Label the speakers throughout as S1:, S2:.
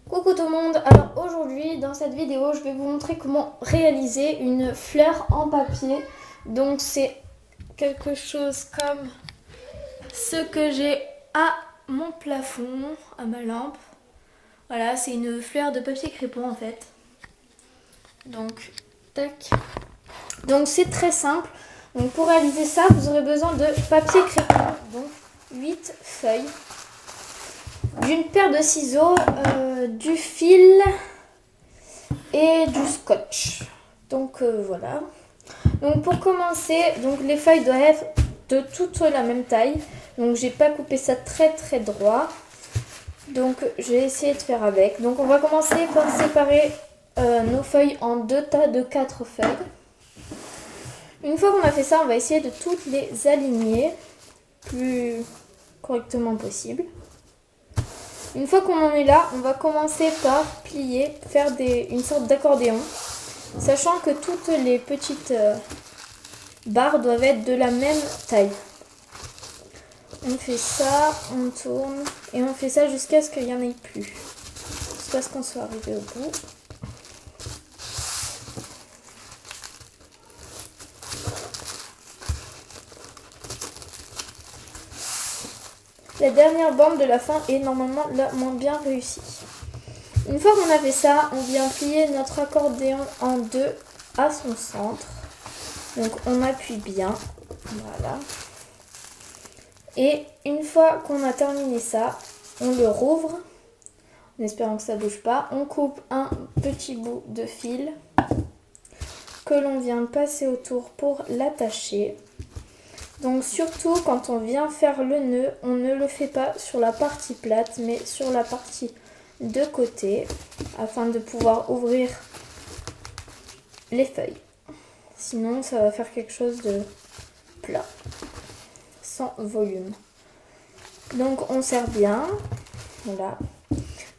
S1: Coucou tout le monde, alors aujourd'hui dans cette vidéo je vais vous montrer comment réaliser une fleur en papier. Donc c'est quelque chose comme ce que j'ai à mon plafond, à ma lampe. Voilà, c'est une fleur de papier crépon en fait. Donc tac. Donc c'est très simple. Donc pour réaliser ça vous aurez besoin de papier crépon, donc 8 feuilles, d'une paire de ciseaux, du fil et du scotch. Donc voilà. Donc pour commencer, donc les feuilles doivent être de toute la même taille. Donc j'ai pas coupé ça très droit. Donc je vais essayer de faire avec. Donc on va commencer par séparer nos feuilles en deux tas de 4 feuilles. Une fois qu'on a fait ça, on va essayer de toutes les aligner plus correctement possible. Une fois qu'on en est là, on va commencer par plier, faire une sorte d'accordéon, sachant que toutes les petites barres doivent être de la même taille. On fait ça, on tourne et on fait ça jusqu'à ce qu'il n'y en ait plus, jusqu'à ce qu'on soit arrivé au bout. La dernière bande de la fin est normalement la moins bien réussie. Une fois qu'on a fait ça, on vient plier notre accordéon en deux à son centre. Donc on appuie bien, voilà. Et une fois qu'on a terminé ça, on le rouvre, en espérant que ça ne bouge pas. On coupe un petit bout de fil que l'on vient passer autour pour l'attacher. Donc surtout quand on vient faire le nœud, on ne le fait pas sur la partie plate, mais sur la partie de côté, afin de pouvoir ouvrir les feuilles. Sinon ça va faire quelque chose de plat, sans volume. Donc on serre bien, voilà.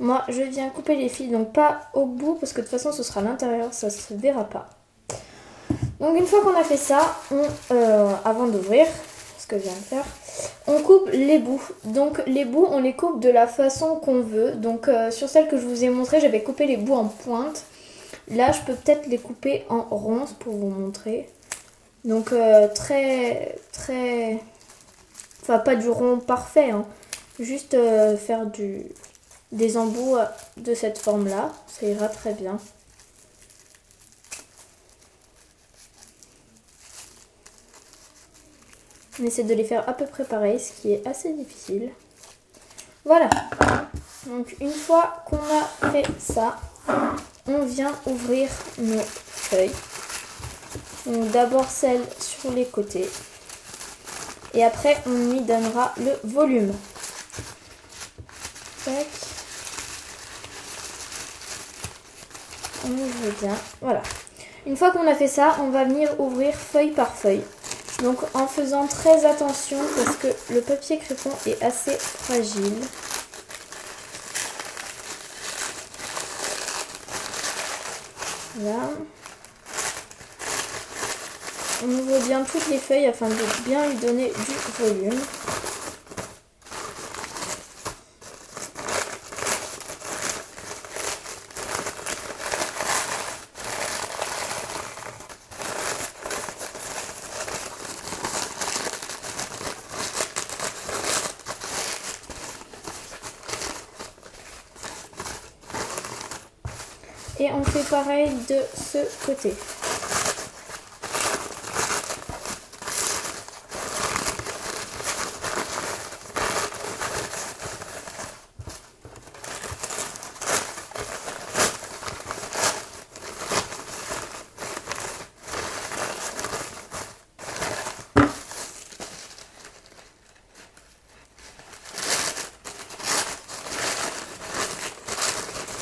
S1: Moi je viens couper les fils, donc pas au bout, parce que de toute façon ce sera à l'intérieur, ça se verra pas. Donc une fois qu'on a fait ça, avant d'ouvrir, ce que je viens de faire, on coupe les bouts. Donc les bouts, on les coupe de la façon qu'on veut. Donc sur celle que je vous ai montré, j'avais coupé les bouts en pointe. Là, je peux peut-être les couper en ronces pour vous montrer. Donc enfin pas du rond parfait, hein. Juste faire des embouts de cette forme-là, ça ira très bien. On essaie de les faire à peu près pareil, ce qui est assez difficile. Voilà. Donc une fois qu'on a fait ça, on vient ouvrir nos feuilles. Donc d'abord celles sur les côtés. Et après on y donnera le volume. Tac. On ouvre bien. Voilà. Une fois qu'on a fait ça, on va venir ouvrir feuille par feuille. Donc en faisant très attention parce que le papier crépon est assez fragile. Voilà. On ouvre bien toutes les feuilles afin de bien lui donner du volume. Et on fait pareil de ce côté.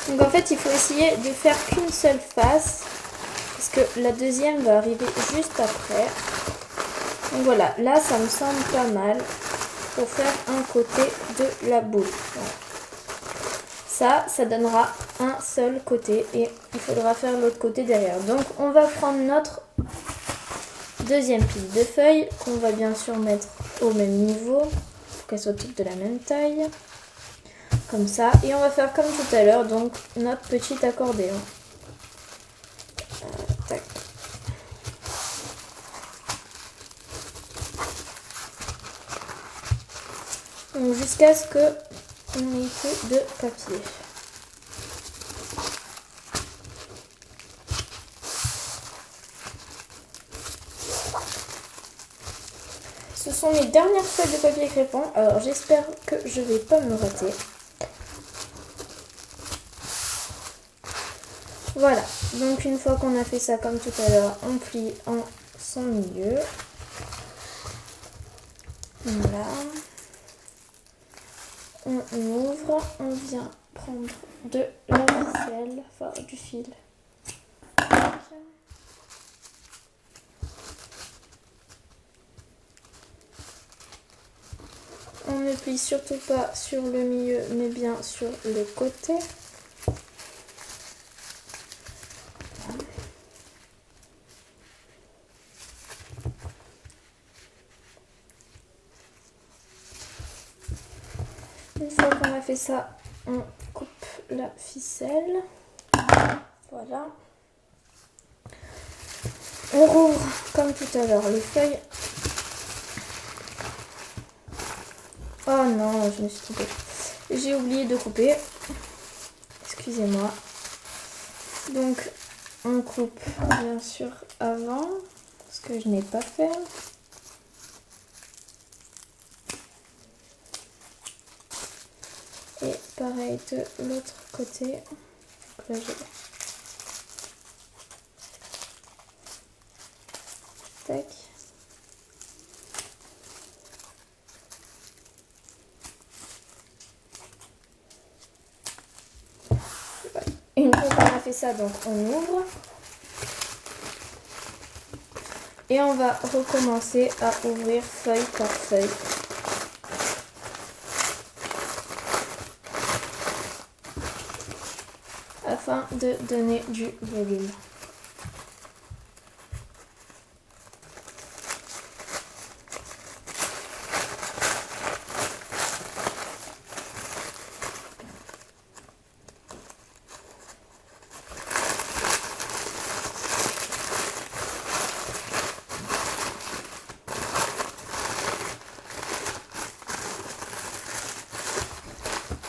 S1: Donc en fait il faut essayer de faire qu'une seule face, parce que la deuxième va arriver juste après. Donc voilà, là ça me semble pas mal pour faire un côté de la boule. Voilà. Ça donnera un seul côté et il faudra faire l'autre côté derrière. Donc on va prendre notre deuxième pile de feuilles qu'on va bien sûr mettre au même niveau pour qu'elles soient toutes de la même taille. comme ça. Et on va faire comme tout à l'heure, donc notre petit accordéon. Tac. Donc jusqu'à ce que on n'ait plus de papier. Ce sont mes dernières feuilles de papier crépon. Alors j'espère que je vais pas me rater. Voilà. Donc une fois qu'on a fait ça comme tout à l'heure, on plie en son milieu. Voilà. On ouvre. On vient prendre de la ficelle, enfin du fil. On ne plie surtout pas sur le milieu, mais bien sur le côté. Une fois qu'on a fait ça, on coupe la ficelle. Voilà. On rouvre comme tout à l'heure les feuilles. Oh non, je me suis trompée. J'ai oublié de couper. Excusez-moi. Donc, on coupe bien sûr avant, ce que je n'ai pas fait. Et pareil de l'autre côté. Donc là, tac. Une fois qu'on a fait ça, donc on ouvre. Et on va recommencer à ouvrir feuille par feuille. Afin de donner du volume.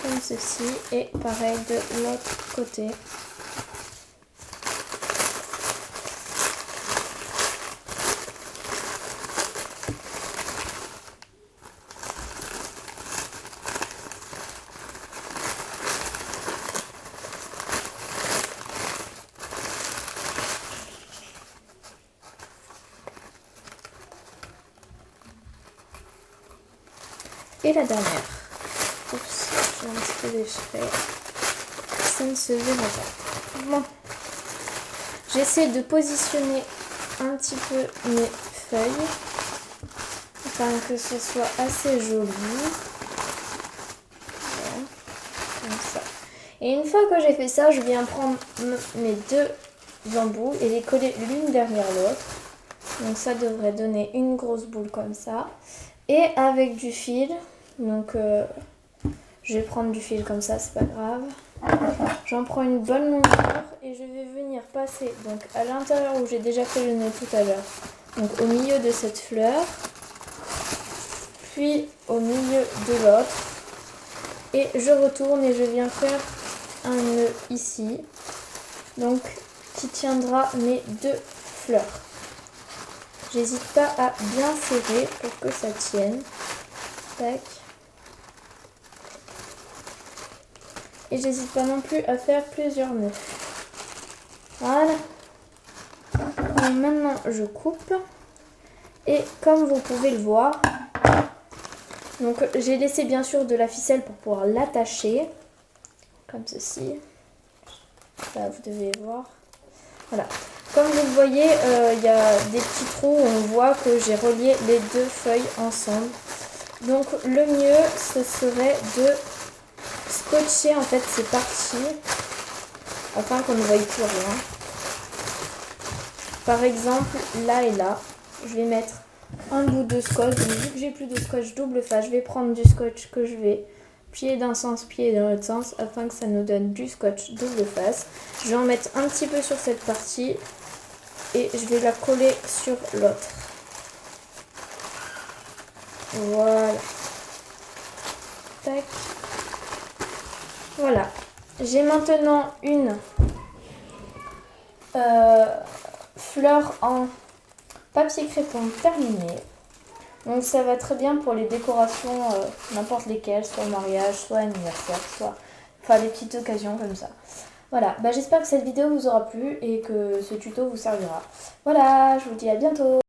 S1: Comme ceci, et pareil de l'autre côté. Et la dernière. Oups, j'ai un petit peu déchiré. Ça ne se verra pas. Bon. J'essaie de positionner un petit peu mes feuilles. Afin que ce soit assez joli. Voilà. Comme ça. Et une fois que j'ai fait ça, je viens prendre mes deux embouts et les coller l'une derrière l'autre. Donc ça devrait donner une grosse boule comme ça. Et avec du fil, donc je vais prendre du fil comme ça, c'est pas grave. J'en prends une bonne longueur et je vais venir passer donc à l'intérieur où j'ai déjà fait le nœud tout à l'heure. Donc au milieu de cette fleur, puis au milieu de l'autre. Et je retourne et je viens faire un nœud ici. Donc qui tiendra mes deux fleurs. J'hésite pas à bien serrer pour que ça tienne. Tac. Et j'hésite pas non plus à faire plusieurs nœuds. Voilà. Et maintenant je coupe. Et comme vous pouvez le voir, donc j'ai laissé bien sûr de la ficelle pour pouvoir l'attacher. Comme ceci. Là vous devez voir. Voilà. Comme vous le voyez, il y a des petits trous où on voit que j'ai relié les deux feuilles ensemble. Donc le mieux, ce serait de scotcher en fait ces parties afin qu'on ne voie plus rien. Par exemple, là et là, je vais mettre un bout de scotch. Donc, vu que j'ai plus de scotch double face, je vais prendre du scotch que je vais plier d'un sens, plier dans l'autre sens afin que ça nous donne du scotch double face. Je vais en mettre un petit peu sur cette partie et je vais la coller sur l'autre. Voilà. Tac. Voilà. J'ai maintenant une fleur en papier crépon terminée. Donc ça va très bien pour les décorations, n'importe lesquelles, soit mariage, soit anniversaire, soit enfin des petites occasions comme ça. Voilà, j'espère que cette vidéo vous aura plu et que ce tuto vous servira. Voilà, je vous dis à bientôt.